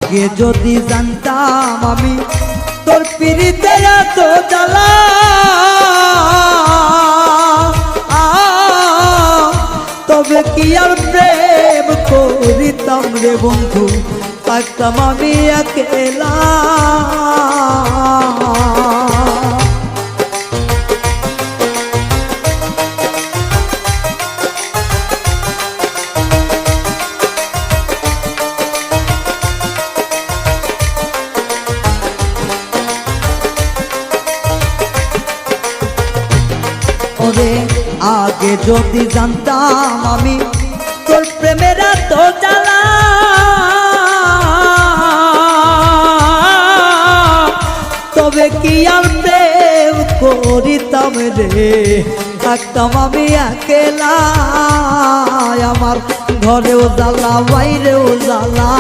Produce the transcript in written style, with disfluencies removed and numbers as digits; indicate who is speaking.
Speaker 1: আগে যদি জানতাম আমি তোর পিরিতে এত জ্বালা, তবে কি আর প্রেম করিতাম রে বন্ধু, থাকতাম আমি একেলা। ওরে আগে যদি জানতাম আমি তোর প্রেমের এত জ্বালা, তবে কি আর প্রেম করিতাম রে, থাকতাম আমি একেলা। আমার ঘরেও জ্বালা বাইরেও জ্বালা,